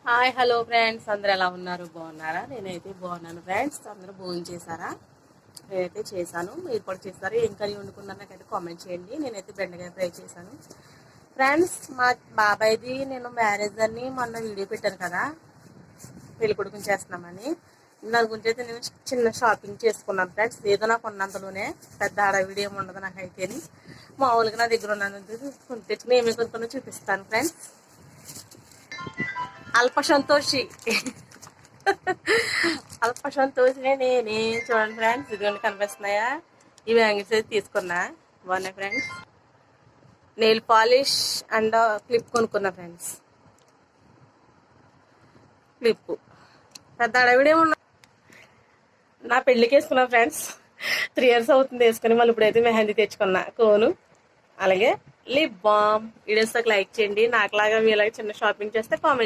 Hi hello friends, అందరూ ఎలా ఉన్నారు? బాగున్నారా? నేనైతే బాగున్నాను ఫ్రెండ్స్. అందరూ భోజనం చేశారా? నేనైతే చేశాను, మీరు కూడా చేస్తారు. ఏం కర్రీ వండుకున్నారు నాకైతే కామెంట్ చేయండి. నేనైతే బెండకాయ ఫ్రై చేశాను ఫ్రెండ్స్. మా బాబాయ్ది నేను మ్యారేజ్ అని మొన్న వీడియో పెట్టాను కదా, పెళ్లి కొడుకుని చేస్తున్నామని. దాని గురించి అయితే నేను చిన్న షాపింగ్ చేసుకున్నాను ఫ్రెండ్స్. ఏదో నాకు ఉన్నంతలోనే, పెద్ద హడావిడి ఏమి ఉండదు నాకైతే. మామూలుగా నా దగ్గర ఉన్నది తెచ్చుకుని ఏమేమి కొనుక్కున్నా చూపిస్తాను ఫ్రెండ్స్. అల్ప సంతోషి అల్ప సంతోషినే నేనే. చూడండి ఫ్రెండ్స్, ఇదిగోండి కనిపిస్తున్నాయా? ఈ బ్యాంగిల్స్ అయితే తీసుకున్నా, బాగున్నాయి friends. Nail polish and clip కొనుక్కున్నా ఫ్రెండ్స్. క్లిప్ పెద్ద అడవిడే ఉన్నా. నా పెళ్ళికి వేసుకున్నా ఫ్రెండ్స్. 3 years అవుతుంది వేసుకుని. మళ్ళీ ఇప్పుడైతే మెహందీ తెచ్చుకున్నా, కోను. అలాగే లిప్ బామ్. వీడియోస్కి లైక్ చేయండి. నాకులాగా మీలాగా చిన్న షాపింగ్ చేస్తే కామెంట్